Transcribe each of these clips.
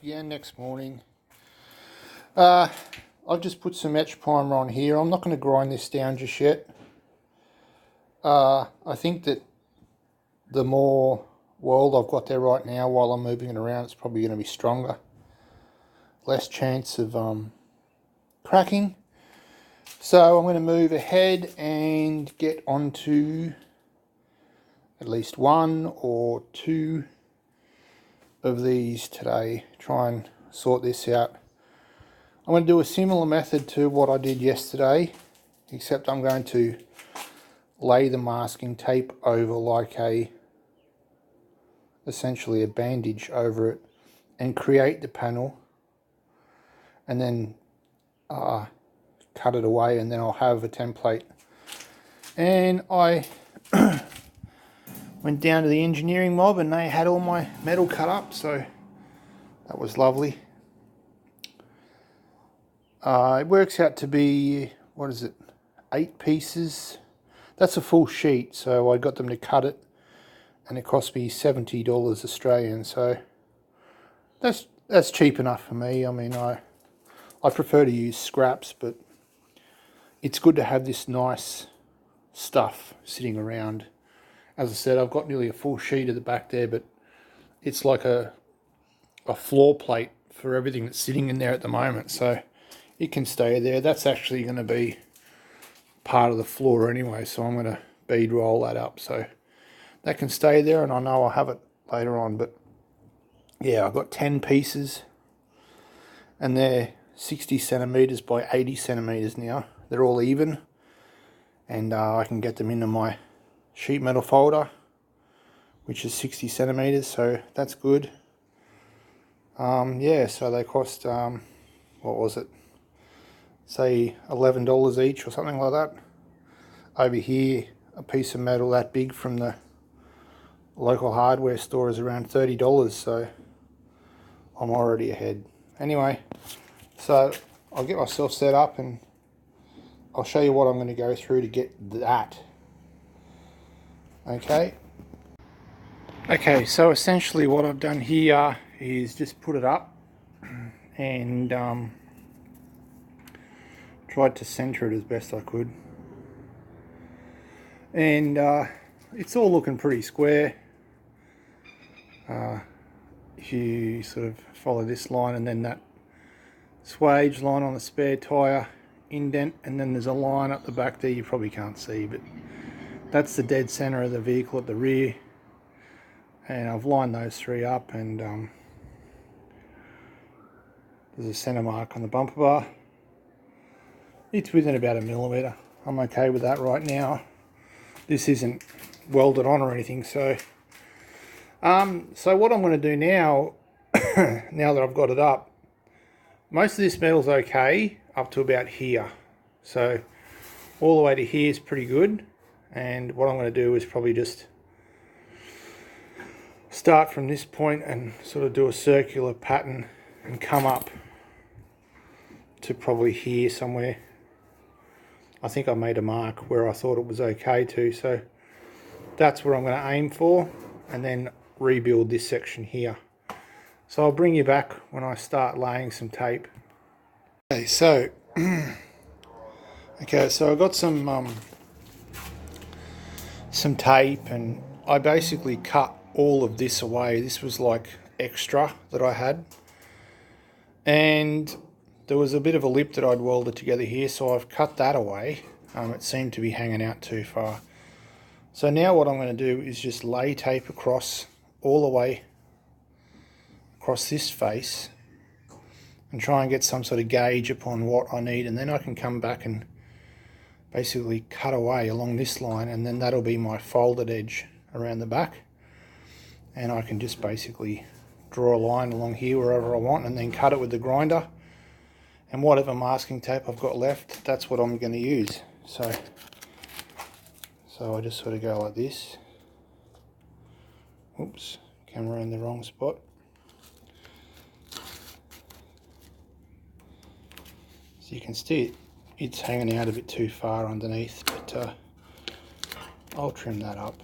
again next morning. I've just put some etch primer on here. I'm not going to grind this down just yet. I think that the more weld I've got there right now while I'm moving it around, it's probably going to be stronger. Less chance of cracking. So I'm going to move ahead and get onto at least one or two of these today. Try and sort this out. I'm going to do a similar method to what I did yesterday, except I'm going to lay the masking tape over like essentially a bandage over it and create the panel, and then cut it away, and then I'll have a template. And I went down to the engineering mob and they had all my metal cut up, so that was lovely. It works out to be, what is it, 8 pieces. That's a full sheet, so I got them to cut it, and it cost me $70 Australian, so that's cheap enough for me. I mean, I prefer to use scraps, but it's good to have this nice stuff sitting around. As I said, I've got nearly a full sheet at the back there, but it's like a floor plate for everything that's sitting in there at the moment, so it can stay there. That's actually going to be part of the floor anyway, so I'm going to bead roll that up so that can stay there, and I know I'll have it later on. But yeah, I've got 10 pieces and they're 60 centimeters by 80 centimeters now. They're all even, and I can get them into my sheet metal folder, which is 60 centimeters, so that's good. Yeah, so they cost what was it, say $11 each or something like that. Over here, a piece of metal that big from the local hardware store is around $30, so I'm already ahead. Anyway, so I'll get myself set up and I'll show you what I'm going to go through to get that. Okay, so essentially what I've done here is just put it up and tried to center it as best I could, and it's all looking pretty square. If you sort of follow this line and then that swage line on the spare tyre indent, and then there's a line up the back there you probably can't see, but that's the dead center of the vehicle at the rear, and I've lined those three up, and there's a center mark on the bumper bar. It's within about 1 millimeter. I'm okay with that right now. This isn't welded on or anything, so what I'm going to do now, now that I've got it up, most of this metal's okay up to about here, so all the way to here is pretty good. And what I'm going to do is probably just start from this point and sort of do a circular pattern and come up to probably here somewhere. I think I made a mark where I thought it was okay to, so that's where I'm going to aim for, and then rebuild this section here. So I'll bring you back when I start laying some tape. Okay, so I got some tape, and I basically cut all of this away. This was like extra that I had, and there was a bit of a lip that I'd welded together here, so I've cut that away. It seemed to be hanging out too far. So now what I'm going to do is just lay tape across all the way across this face and try and get some sort of gauge upon what I need, and then I can come back and basically cut away along this line, and then that'll be my folded edge around the back, and I can just basically draw a line along here wherever I want, and then cut it with the grinder, and whatever masking tape I've got left, that's what I'm going to use. So I just sort of go like this. Oops, camera in the wrong spot. So you can see it's hanging out a bit too far underneath, but I'll trim that up.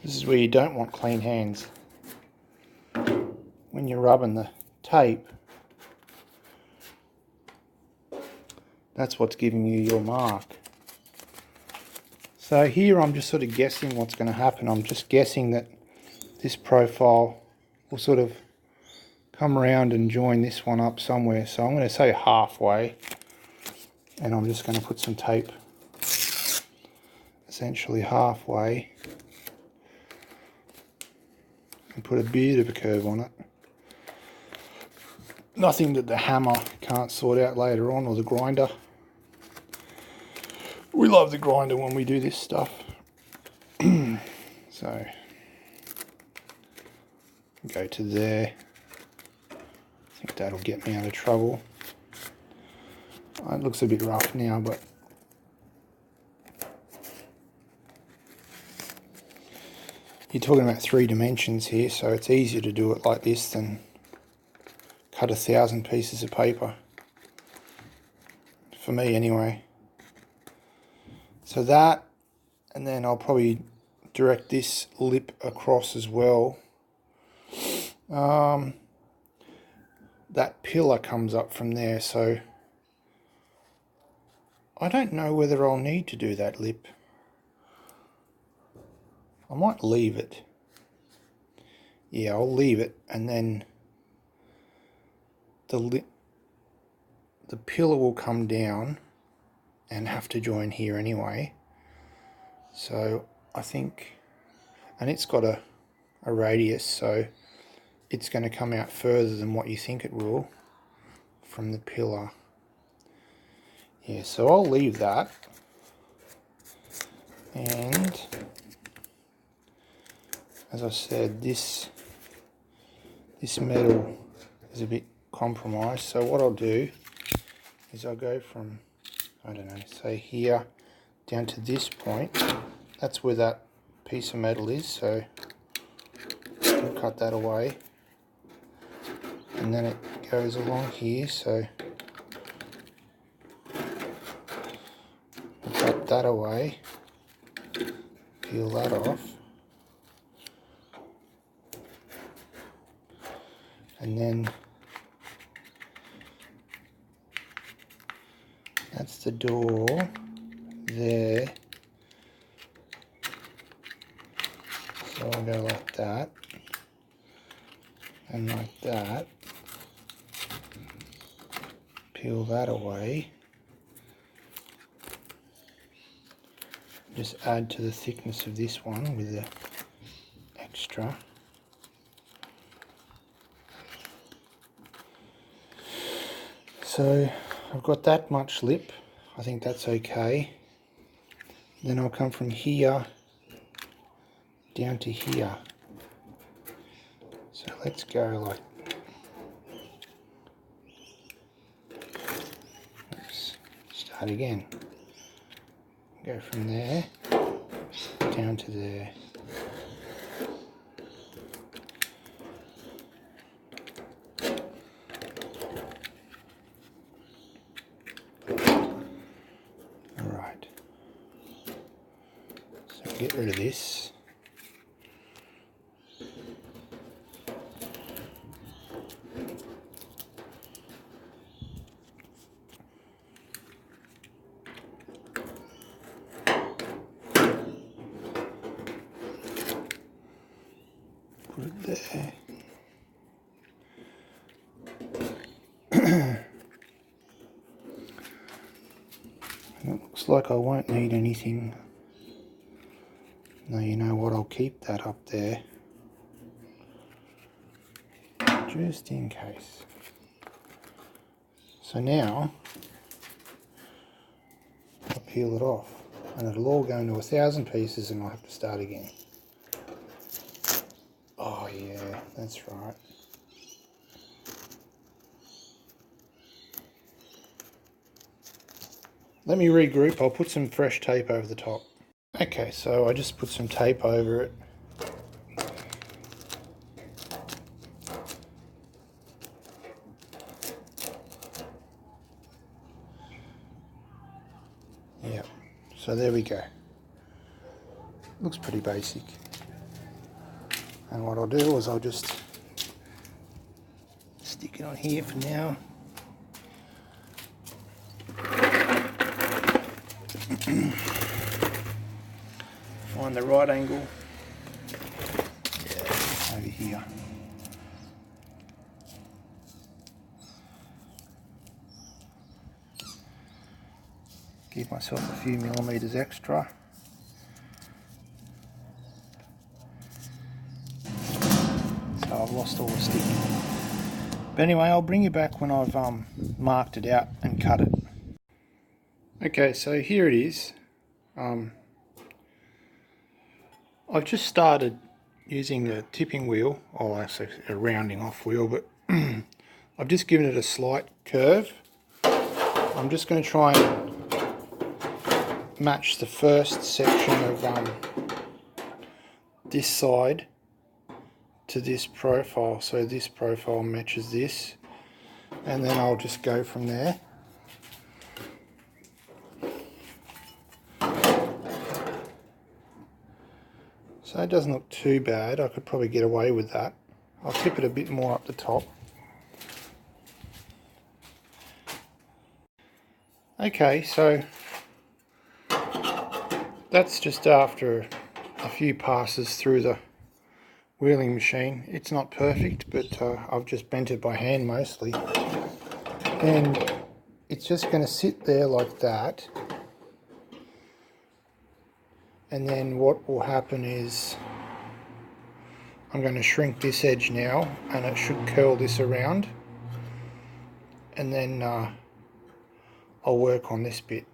This is where you don't want clean hands. When you're rubbing the tape, that's what's giving you your mark. So here I'm just sort of guessing what's going to happen. I'm just guessing that this profile will sort of come around and join this one up somewhere. So I'm going to say halfway, and I'm just going to put some tape essentially halfway and put a bit of a curve on it. Nothing that the hammer can't sort out later on, or the grinder. We love the grinder when we do this stuff. So go to there. I think that'll get me out of trouble. It looks a bit rough now, but you're talking about 3 dimensions here, so it's easier to do it like this than cut 1,000 pieces of paper. For me anyway. So that, and then I'll probably direct this lip across as well. That pillar comes up from there, so I don't know whether I'll need to do that lip. I might leave it. Yeah, I'll leave it, and then the pillar will come down and have to join here anyway. So I think, and it's got a radius, so it's going to come out further than what you think it will from the pillar. Yeah, so I'll leave that. And as I said, this metal is a bit compromised, so what I'll do is I'll go from, I don't know, say here down to this point. That's where that piece of metal is, so I'll cut that away, and then it goes along here, so I'll cut that away, peel that off, and then that's the door there. So I'll go like that, and like that, peel that away, just add to the thickness of this one with the extra. So I've got that much lip, I think that's okay. Then I'll come from here down to here. So let's go like, oops, start again. Go from there down to there. Alright. So get rid of this. Put it there. And it looks like I won't need anything. Now you know what, I'll keep that up there just in case. So now I'll peel it off, and it'll all go into 1,000 pieces, and I'll have to start again. Oh yeah, that's right. Let me regroup. I'll put some fresh tape over the top. Okay, so I just put some tape over it. Yeah, so there we go. Looks pretty basic. And what I'll do is I'll just stick it on here for now. Find the right angle. Yeah, over here. Give myself a few millimeters extra. So I've lost all the stick. But anyway, I'll bring you back when I've marked it out and cut it. Okay, so here it is. I've just started using the tipping wheel, or actually a rounding off wheel, but I've just given it a slight curve. I'm just going to try and match the first section of this side to this profile, so this profile matches this, and then I'll just go from there. So it doesn't look too bad. I could probably get away with that. I'll tip it a bit more up the top. Okay, so that's just after a few passes through the wheeling machine. It's not perfect, but I've just bent it by hand mostly. And it's just going to sit there like that. And then what will happen is I'm going to shrink this edge now, and it should curl this around. And then I'll work on this bit.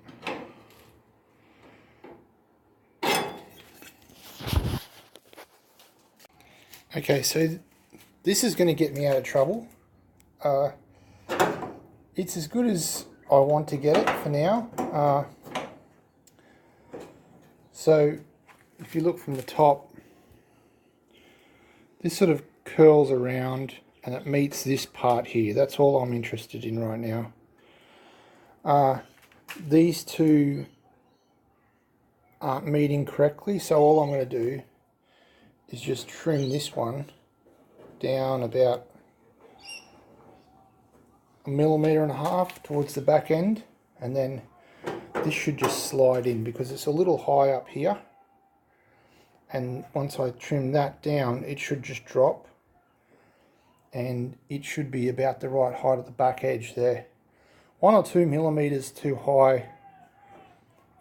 Okay, so this is going to get me out of trouble. It's as good as I want to get it for now. So if you look from the top, this sort of curls around and it meets this part here. That's all I'm interested in right now. These two aren't meeting correctly, so all I'm going to do is just trim this one down about 1.5 millimeters towards the back end, and then this should just slide in because it's a little high up here, and once I trim that down it should just drop and it should be about the right height at the back edge there. 1 or 2 millimeters too high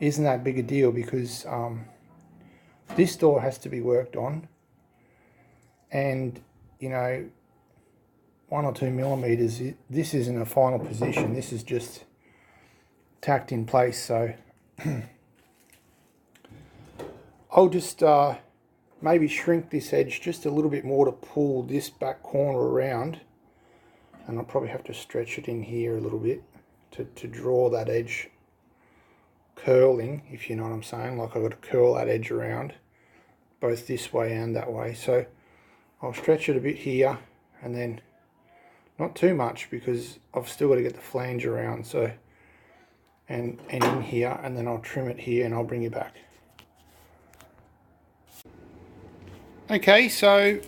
isn't that big a deal because this door has to be worked on, and you know, 1 or 2 millimeters, this isn't a final position, this is just tacked in place. So I'll just maybe shrink this edge just a little bit more to pull this back corner around, and I'll probably have to stretch it in here a little bit to draw that edge curling, if you know what I'm saying. Like I've got to curl that edge around both this way and that way. So I'll stretch it a bit here, and then not too much because I've still got to get the flange around, so and in here, and then I'll trim it here and I'll bring you back. Okay, so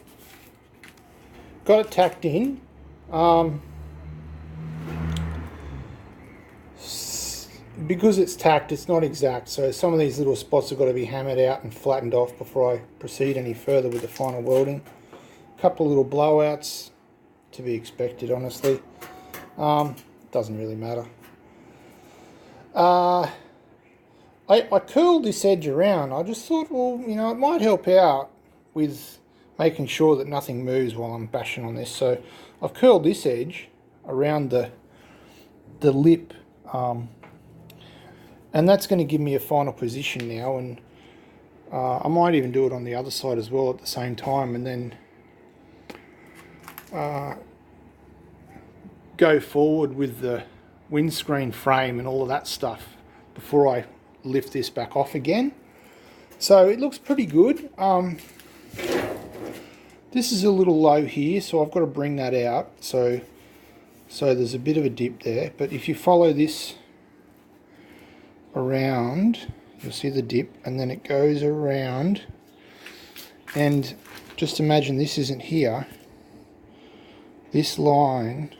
got it tacked in. Because it's tacked, it's not exact, so some of these little spots have got to be hammered out and flattened off before I proceed any further with the final welding. A couple of little blowouts to be expected, honestly. Doesn't really matter. I curled this edge around. I just thought, well, you know, it might help out with making sure that nothing moves while I'm bashing on this. So I've curled this edge around the lip, and that's going to give me a final position now, and I might even do it on the other side as well at the same time, and then go forward with the windscreen frame and all of that stuff before I lift this back off again. So it looks pretty good. This is a little low here, so I've got to bring that out. So there's a bit of a dip there, but if you follow this around, you'll see the dip, and then it goes around And just imagine this isn't here. This line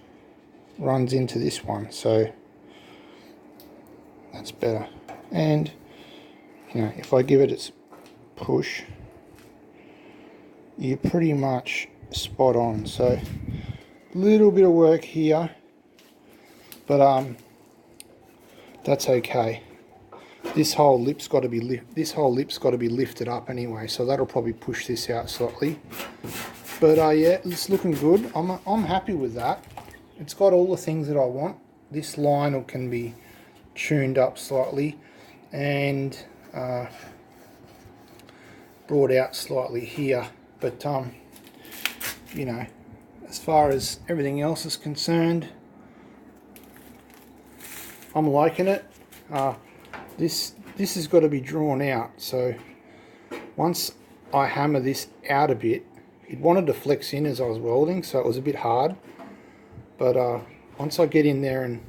runs into this one, so that's better. And you know, if I give it its push, you're pretty much spot on. So a little bit of work here, but that's okay. This whole lip's got to be lifted up anyway, so that'll probably push this out slightly. But yeah, it's looking good. I'm happy with that. It's got all the things that I want. This line can be tuned up slightly and brought out slightly here. But you know, as far as everything else is concerned, I'm liking it. This has got to be drawn out. So once I hammer this out a bit, it wanted to flex in as I was welding, so it was a bit hard. But once I get in there and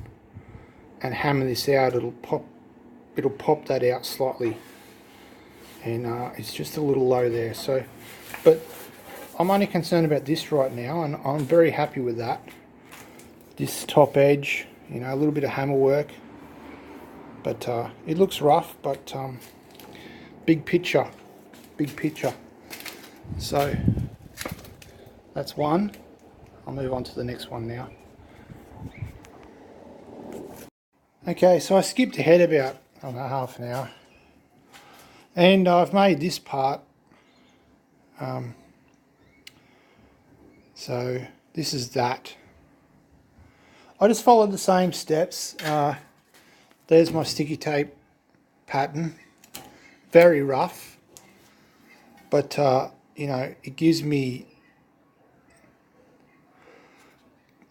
hammer this out, it'll pop that out slightly. And it's just a little low there. So, but I'm only concerned about this right now, and I'm very happy with that. This top edge, you know, a little bit of hammer work, but it looks rough, but big picture. So that's one. I'll move on to the next one now. Okay, so I skipped ahead about half an hour, and I've made this part. So this is that. I just followed the same steps. There's my sticky tape pattern. Very rough, but you know, it gives me,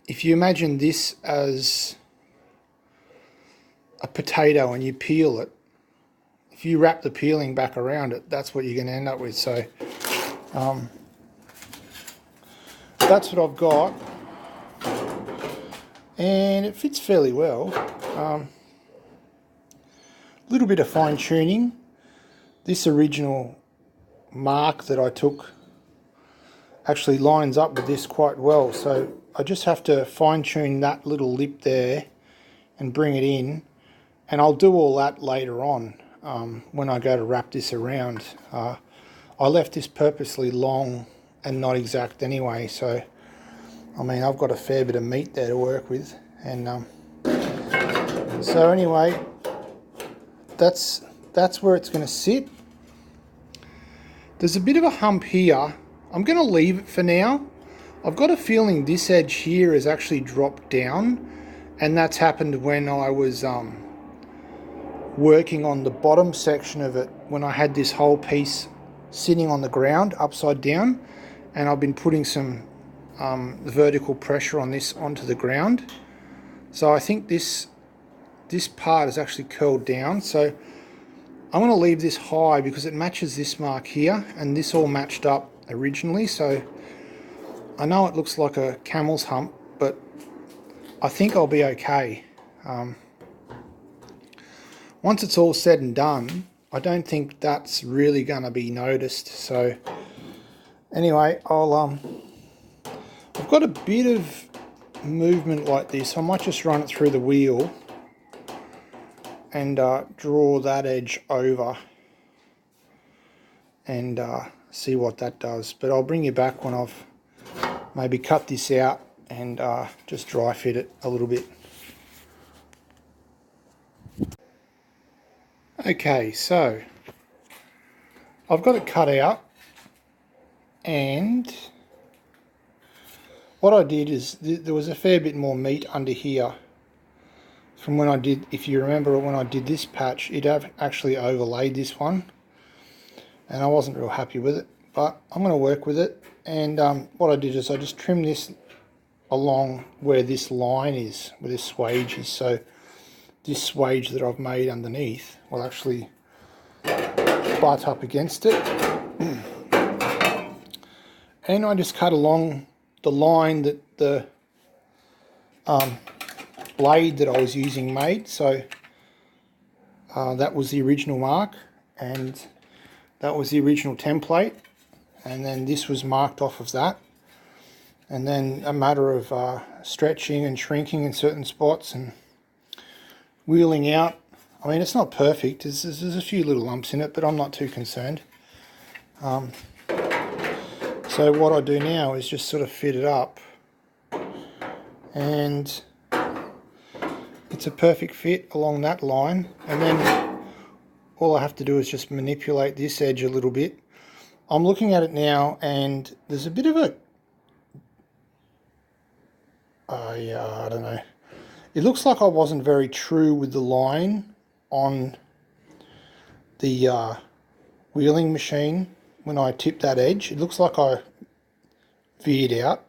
if you imagine this as a potato and you peel it, if you wrap the peeling back around it, that's what you're going to end up with. So that's what I've got, and it fits fairly well. A little bit of fine tuning. This original mark that I took actually lines up with this quite well, so I just have to fine tune that little lip there and bring it in, and I'll do all that later on when I go to wrap this around. I left this purposely long and not exact anyway, so I mean, I've got a fair bit of meat there to work with. And so anyway, that's where it's going to sit. There's a bit of a hump here. I'm going to leave it for now. I've got a feeling this edge here has actually dropped down, and that's happened when I was working on the bottom section of it, when I had this whole piece sitting on the ground upside down, and I've been putting some vertical pressure on this onto the ground. So I think this part is actually curled down, so I'm going to leave this high because it matches this mark here, and this all matched up originally. So I know it looks like a camel's hump, but I think I'll be okay. Once it's all said and done, I don't think that's really going to be noticed. So anyway, I've got a bit of movement like this. I might just run it through the wheel and draw that edge over and see what that does. But I'll bring you back when I've maybe cut this out and just dry fit it a little bit. Okay, so I've got it cut out, and what I did is there was a fair bit more meat under here from when I did, if you remember when I did this patch, it actually overlaid this one, and I wasn't real happy with it, but I'm going to work with it. And what I did is I just trimmed this along where this line is, where this swage is. So this swage that I've made underneath will actually butt up against it. And I just cut along the line that the blade that I was using made. So that was the original mark, and that was the original template. and then this was marked off of that, and then a matter of stretching and shrinking in certain spots and wheeling out. I mean, it's not perfect, there's a few little lumps in it, but I'm not too concerned. So what I do now is just sort of fit it up, and it's a perfect fit along that line, and then all I have to do is just manipulate this edge a little bit. I'm looking at it now, and there's a bit of a, I don't know. It looks like I wasn't very true with the line on the wheeling machine when I tipped that edge. It looks like I veered out.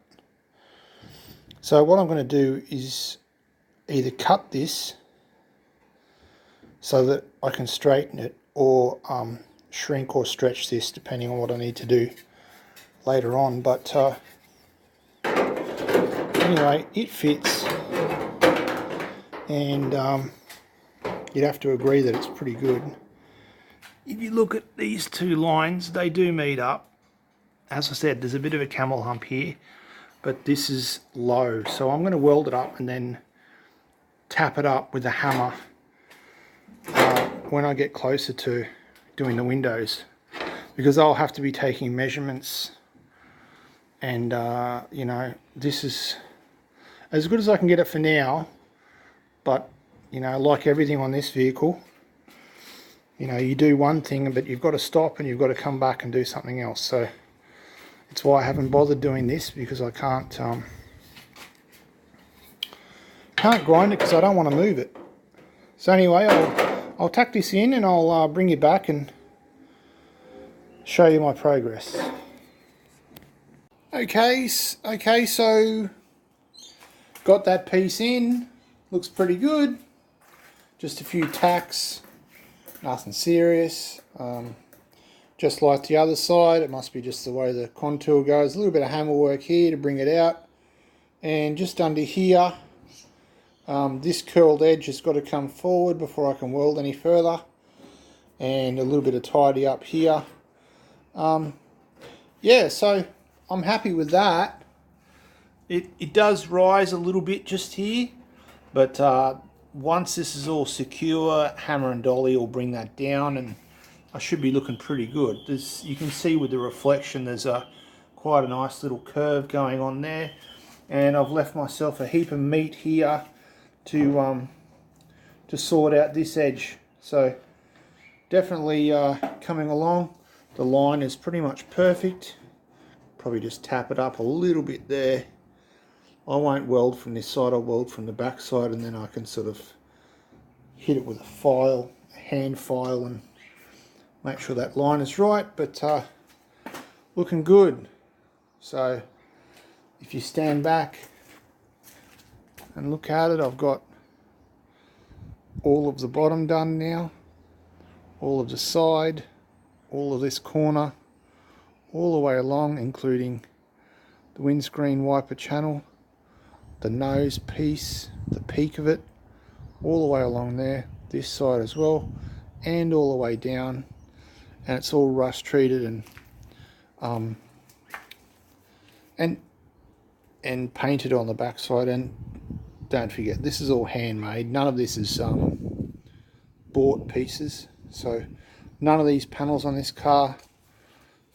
So what I'm going to do is either cut this so that I can straighten it, or shrink or stretch this depending on what I need to do later on. But anyway, it fits, and you'd have to agree that it's pretty good. If you look at these two lines, they do meet up. As I said, there's a bit of a camel hump here, but this is low, so I'm going to weld it up and then tap it up with a hammer when I get closer to doing the windows, because I'll have to be taking measurements, and you know, this is as good as I can get it for now. But you know, like everything on this vehicle, you know, you do one thing, but you've got to stop and you've got to come back and do something else. So it's why I haven't bothered doing this, because I can't grind it because I don't want to move it. So anyway, I'll tack this in, and I'll bring you back and show you my progress. Okay, so got that piece in. Looks pretty good. Just a few tacks, nothing serious. Just like the other side, it must be just the way the contour goes. A little bit of hammer work here to bring it out, and just under here, this curled edge has got to come forward before I can weld any further, and a little bit of tidy up here. Yeah, so I'm happy with that. It does rise a little bit just here, but once this is all secure, hammer and dolly will bring that down, and I should be looking pretty good. You can see with the reflection, there's quite a nice little curve going on there, and I've left myself a heap of meat here to sort out this edge. So definitely coming along. The line is pretty much perfect. Probably just tap it up a little bit there. I won't weld from this side, I'll weld from the back side, and then I can sort of hit it with a file, a hand file, and make sure that line is right. But looking good. So if you stand back and look at it, I've got all of the bottom done now, all of the side, all of this corner, all the way along, including the windscreen wiper channel, the nose piece, the peak of it, all the way along there, this side as well, and all the way down. And it's all rust treated and painted on the back side. And don't forget, this is all handmade. None of this is bought pieces. So none of these panels on this car,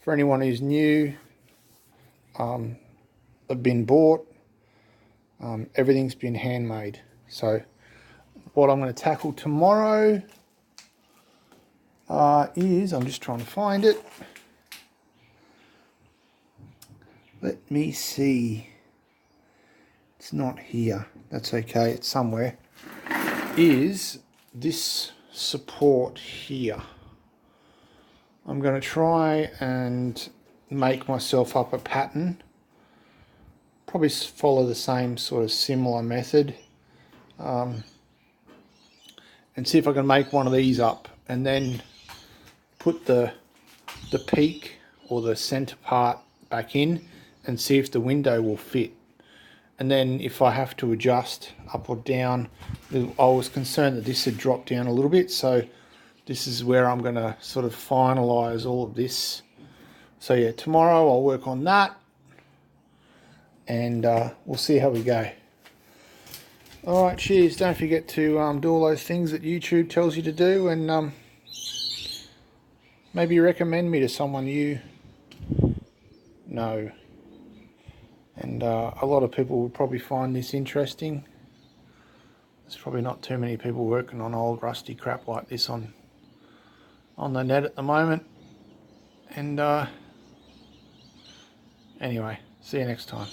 for anyone who's new, have been bought. Everything's been handmade. So what I'm going to tackle tomorrow is, I'm just trying to find it. Let me see. It's not here. That's okay. It's somewhere. Is this support here. I'm going to try and make myself up a pattern. Probably follow the same sort of similar method. And see if I can make one of these up, and then put the peak or the center part back in and see if the window will fit. And then if I have to adjust up or down, I was concerned that this had dropped down a little bit, so this is where I'm going to sort of finalize all of this. So yeah, tomorrow I'll work on that, and we'll see how we go. Alright, cheers. Don't forget to do all those things that YouTube tells you to do, and maybe recommend me to someone you know. And a lot of people will probably find this interesting. There's probably not too many people working on old rusty crap like this on the net at the moment. And anyway, see you next time.